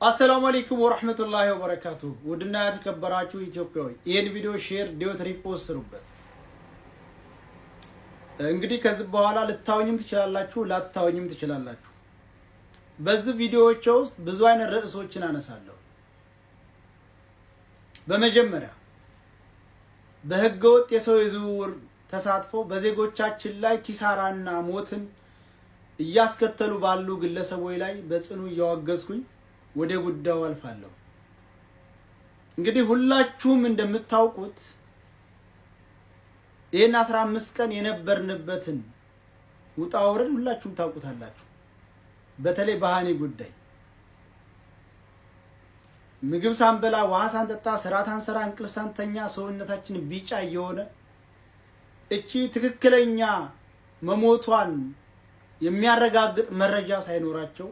አሰላሙ አለይኩም ወራህመቱላሂ ወበረካቱ። ውድና የተከበራችሁ ኢትዮጵያዊ ይሄን ቪዲዮ ሼር ዲዮት ሪፖስት ስሩበት። እንግዲህ ከዚህ በኋላ ልታዩኝም ትችላላችሁ፣ ላታዩኝም ትችላላችሁ። በዚህ ቪዲዮዎች ውስጥ ብዙ አይነት ርዕሶችን አነሳለሁ። በመጀመሪያ በህገወጥ የሰው ዝውውር ተሳትፎ በዜጎቻችን ላይ ኪሳራና ሞትን እያስከተሉ ባሉ ግለሰቦች ላይ በጽኑ እያወገዝኩኝ ወደ ጉዳዩ አልፋለሁ። እንግዲህ ሁላችሁም እንደምታውቁት ይሄን 15 ቀን የነበርንበትን ውጣ ወረድ ሁላችሁም ታውቁታላችሁ። በተለይ በሃኒ ጉዳይ ምግብ ሳንበላ ውሃ ሳንጠጣ ስራ ሳንሰራ እንቅልፍ ሳንተኛ ሰውነታችን ቢጫ እየሆነ እቺ ትክክለኛ መሞቷን የሚያረጋግጥ መረጃ ሳይኖራቸው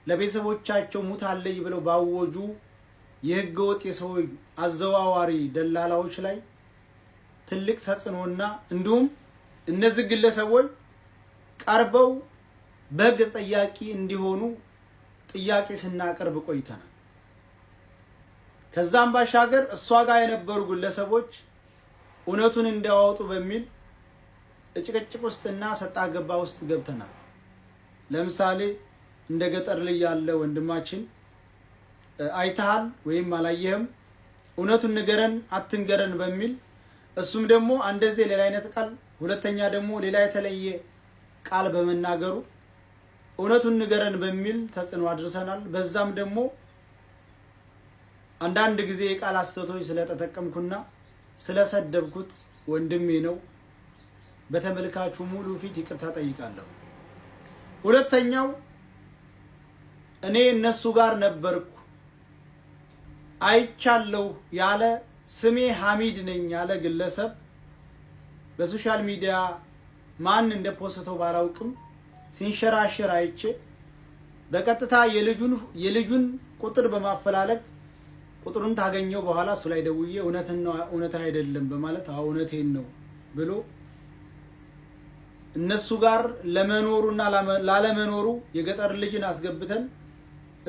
ለቤተሰቦቻቸው ሙታለይ ብለው ባወጁ የህገወጥ የሰው አዘዋዋሪ ደላላዎች ላይ ትልቅ ተጽዕኖና እንዲሁም እነዚህ ግለሰቦች ቀርበው በህግ ተጠያቂ እንዲሆኑ ጥያቄ ስናቀርብ ቆይተናል። ከዛም ባሻገር እሷ ጋር የነበሩ ግለሰቦች እውነቱን እንዲያወጡ በሚል እጭቅጭቅ ውስጥና ሰጣ ገባ ውስጥ ገብተናል። ለምሳሌ እንደ ገጠር ላይ ያለ ወንድማችን አይተሃል ወይም አላየህም እውነቱን ንገረን አትንገረን በሚል እሱም ደግሞ አንደዚህ ሌላ አይነት ቃል ሁለተኛ ደግሞ ሌላ የተለየ ቃል በመናገሩ እውነቱን ንገረን በሚል ተጽዕኖ አድርሰናል። በዛም ደግሞ አንዳንድ ጊዜ የቃል አስተቶች ስለተጠቀምኩና ስለሰደብኩት ወንድሜ ነው በተመልካቹ ሙሉ ፊት ይቅርታ ጠይቃለሁ። ሁለተኛው እኔ እነሱ ጋር ነበርኩ አይቻለሁ ያለ ስሜ ሐሚድ ነኝ ያለ ግለሰብ በሶሻል ሚዲያ ማን እንደፖስተው ባላውቅም ሲንሸራሸር አይቼ በቀጥታ የልጁን ቁጥር በማፈላለግ ቁጥሩን ታገኘው በኋላ እሱ ላይ ደውዬ እውነት አይደለም በማለት እውነቴን ነው ብሎ እነሱ ጋር ለመኖሩና ላለመኖሩ የገጠር ልጅን አስገብተን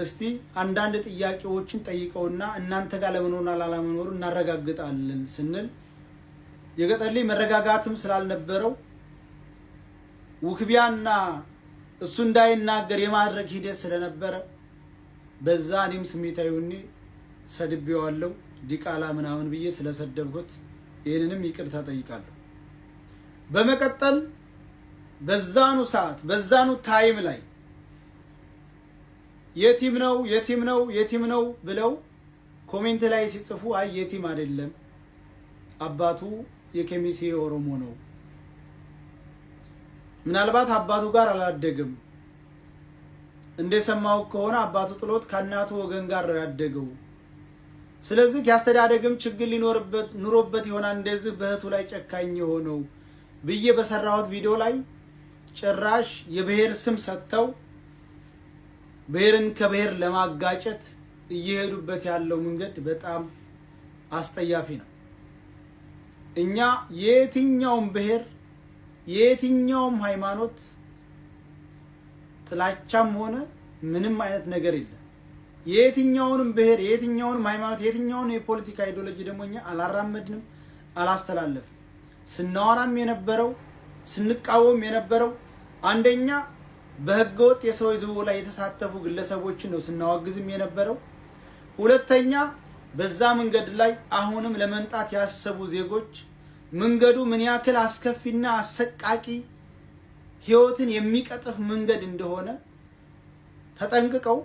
እስቲ አንዳንድ ጥያቄዎችን ጠይቀውና እናንተ ጋር ለመኖርና ላለመኖሩ እናረጋግጣለን ስንል የገጠር ልጅ መረጋጋትም ስላልነበረው ውክቢያና እሱ እንዳይናገር የማድረግ ሂደት ስለነበረ በዛ እኔም ስሜታዊ ሆኜ ሰድቤዋለሁ። ዲቃላ ምናምን ብዬ ስለሰደብኩት ይሄንንም ይቅርታ ጠይቃለሁ። በመቀጠል በዛኑ ሰዓት በዛኑ ታይም ላይ የቲም ነው ብለው ኮሜንት ላይ ሲጽፉ አይ የቲም አይደለም አባቱ የከሚሴ ኦሮሞ ነው፣ ምናልባት አባቱ ጋር አላደገም፣ እንደሰማው ከሆነ አባቱ ጥሎት ከእናቱ ወገን ጋር ነው ያደገው፣ ስለዚህ ያስተዳደግም ችግር ኑሮበት ይሆናል እንደዚህ በእህቱ ላይ ጨካኝ የሆነው ብዬ በሰራሁት ቪዲዮ ላይ ጭራሽ የብሔር ስም ሰጥተው ብሔርን ከብሔር ለማጋጨት እየሄዱበት ያለው መንገድ በጣም አስጠያፊ ነው። እኛ የትኛውም ብሔር የትኛውም ሃይማኖት ጥላቻም ሆነ ምንም አይነት ነገር የለም። የትኛውንም ብሔር የትኛውንም ሃይማኖት የትኛውንም የፖለቲካ አይዲዮሎጂ ደግሞ እኛ አላራመድንም፣ አላስተላለፍም። ስናወራም የነበረው ስንቃወም የነበረው አንደኛ በህገወጥ የሰው ዝውውር ላይ የተሳተፉ ግለሰቦችን ነው ስናዋግዝም የነበረው። ሁለተኛ በዛ መንገድ ላይ አሁንም ለመንጣት ያሰቡ ዜጎች መንገዱ ምን ያክል አስከፊና አሰቃቂ ህይወትን የሚቀጥፍ መንገድ እንደሆነ ተጠንቅቀው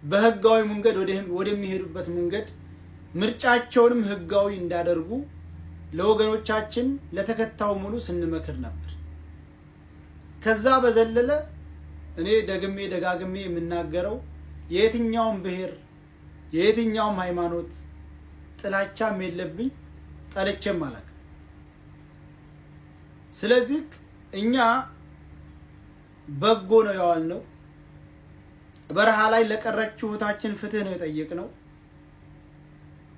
በህጋዊ መንገድ ወደሚሄዱበት መንገድ ምርጫቸውንም ህጋዊ እንዳደርጉ ለወገኖቻችን ለተከታው ሙሉ ስንመክር ነበር። ከዛ በዘለለ እኔ ደጋግሜ የምናገረው የትኛውም ብሔር የትኛውም ሃይማኖት ጥላቻም የለብኝ፣ ጠልቼም አላውቅም። ስለዚህ እኛ በጎ ነው ያዋልነው። በረሃ ላይ ለቀረችው እህታችን ፍትህ ነው የጠየቅነው።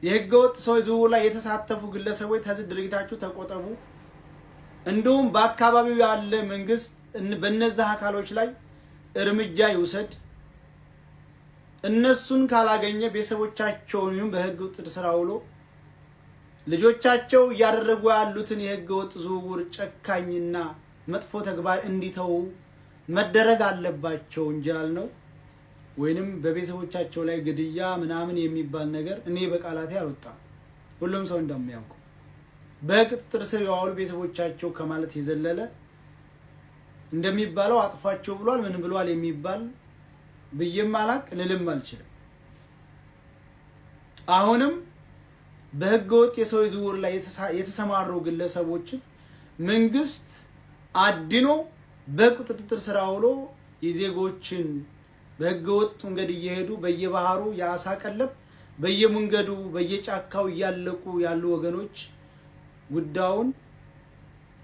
የህገወጥ ሰው ዝውውር ላይ የተሳተፉ ግለሰቦች ከዚህ ድርጊታችሁ ተቆጠቡ፣ እንዲሁም በአካባቢው ያለ መንግስት በእነዚህ አካሎች ላይ እርምጃ ይውሰድ፣ እነሱን ካላገኘ ቤተሰቦቻቸውን በህገ ወጥ ስራ ውሎ ልጆቻቸው ያደረጉ ያሉትን የህገ ወጥ ዝውውር ጨካኝና መጥፎ ተግባር እንዲተው መደረግ አለባቸው እንጂ ያልነው ወይንም በቤተሰቦቻቸው ላይ ግድያ ምናምን የሚባል ነገር እኔ በቃላቴ አልወጣም። ሁሉም ሰው እንደሚያውቀው በቁጥጥር ስር ያዋሉ ቤተሰቦቻቸው ከማለት የዘለለ እንደሚባለው አጥፋቸው ብሏል ምን ብሏል የሚባል ብዬም አላቅ ልልም አልችልም። አሁንም በህገወጥ የሰው ዝውውር ላይ የተሰማሩ ግለሰቦችን መንግስት አድኖ በቁጥጥር ስር አውሎ የዜጎችን በህገወጥ መንገድ እየሄዱ በየባህሩ ያሳ ቀለብ በየመንገዱ በየጫካው ያለቁ ያሉ ወገኖች ጉዳዩን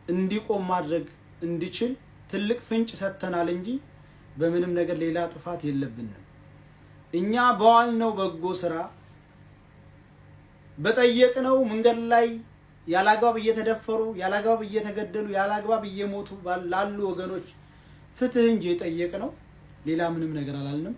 እንዲቆም ማድረግ እንዲችል ትልቅ ፍንጭ ሰተናል እንጂ በምንም ነገር ሌላ ጥፋት የለብንም። እኛ በዋልነው በጎ ስራ በጠየቅነው መንገድ ላይ ያላግባብ እየተደፈሩ ያላግባብ እየተገደሉ ያላግባብ እየሞቱ ላሉ ወገኖች ፍትህ እንጂ የጠየቅነው ሌላ ምንም ነገር አላልንም።